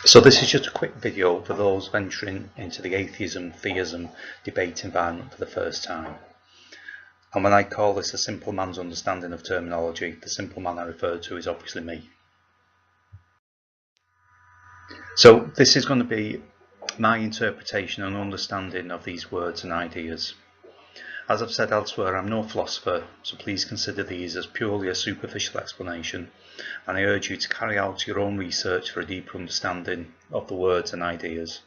So this is just a quick video for those venturing into the atheism-theism debate environment for the first time. And when I call this a simple man's understanding of terminology, the simple man I refer to is obviously me. So this is going to be my interpretation and understanding of these words and ideas. As I've said elsewhere, I'm no philosopher, so please consider these as purely a superficial explanation, and I urge you to carry out your own research for a deeper understanding of the words and ideas.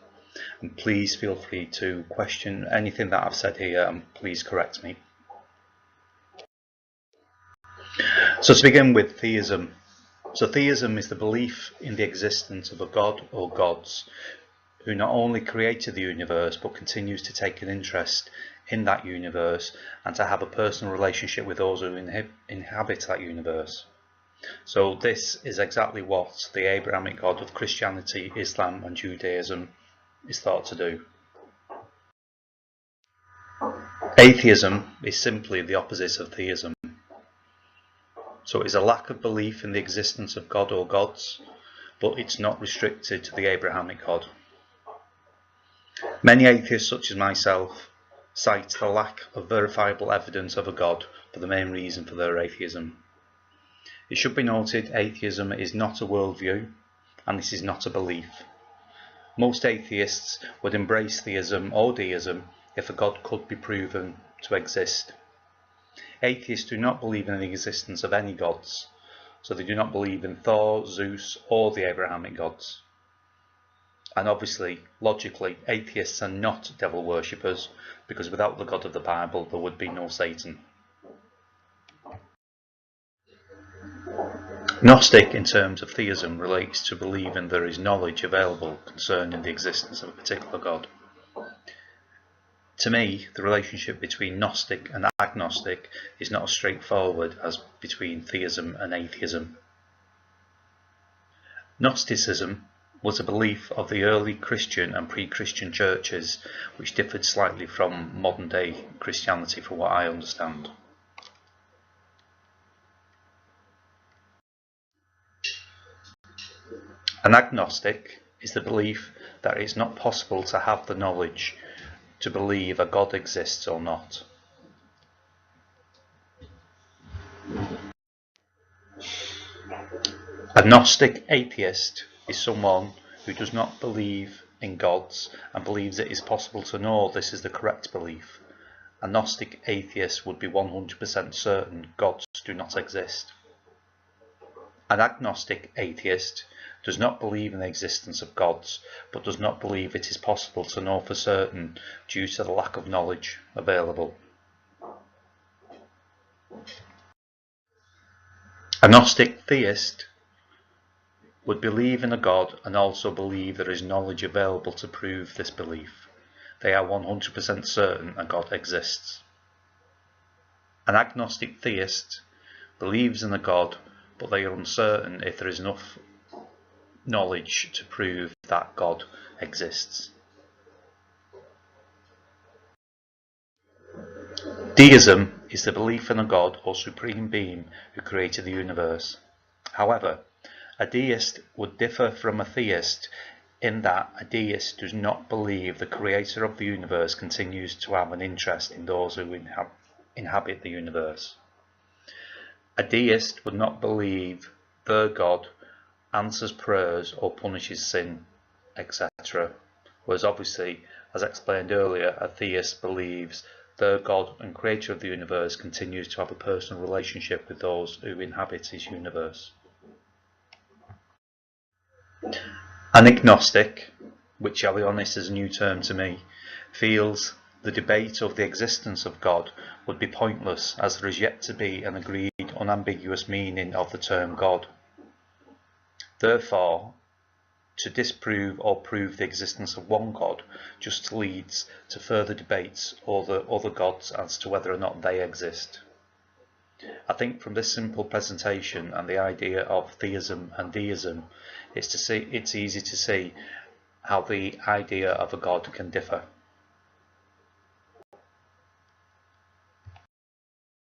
And please feel free to question anything that I've said here, and please correct me. So to begin with, theism. So theism is the belief in the existence of a god or gods who not only created the universe but continues to take an interest in that universe and to have a personal relationship with those who inhabit that universe. So this is exactly what the Abrahamic God of Christianity, Islam and Judaism is thought to do. Atheism is simply the opposite of theism. So it is a lack of belief in the existence of God or gods, but it's not restricted to the Abrahamic God. Many atheists, such as myself, cite the lack of verifiable evidence of a God for the main reason for their atheism. It should be noted, atheism is not a worldview, and this is not a belief. Most atheists would embrace theism or deism if a God could be proven to exist. Atheists do not believe in the existence of any gods, so they do not believe in Thor, Zeus, or the Abrahamic gods. And obviously, logically, atheists are not devil worshippers, because without the God of the Bible there would be no Satan. Gnostic, in terms of theism, relates to believing there is knowledge available concerning the existence of a particular God. To me, the relationship between Gnostic and agnostic is not as straightforward as between theism and atheism. Gnosticism was a belief of the early Christian and pre-Christian churches, which differed slightly from modern-day Christianity from what I understand. An agnostic is the belief that it is not possible to have the knowledge to believe a God exists or not. A Gnostic atheist is someone who does not believe in gods and believes it is possible to know this is the correct belief. A Gnostic atheist would be 100% certain gods do not exist. An agnostic atheist does not believe in the existence of gods, but does not believe it is possible to know for certain due to the lack of knowledge available. A Gnostic theist would believe in a God and also believe there is knowledge available to prove this belief. They are 100% certain a God exists. An agnostic theist believes in a God, but they are uncertain if there is enough knowledge to prove that God exists. Deism is the belief in a God or supreme being who created the universe. However, a deist would differ from a theist in that a deist does not believe the creator of the universe continues to have an interest in those who inhabit the universe. A deist would not believe their God answers prayers or punishes sin, etc. Whereas obviously, as explained earlier, a theist believes their God and creator of the universe continues to have a personal relationship with those who inhabit his universe. An agnostic, which I'll be honest is a new term to me, feels the debate of the existence of God would be pointless as there is yet to be an agreed unambiguous meaning of the term God. Therefore, to disprove or prove the existence of one God just leads to further debates over other gods as to whether or not they exist. I think from this simple presentation and the idea of theism and deism, it's easy to see how the idea of a God can differ.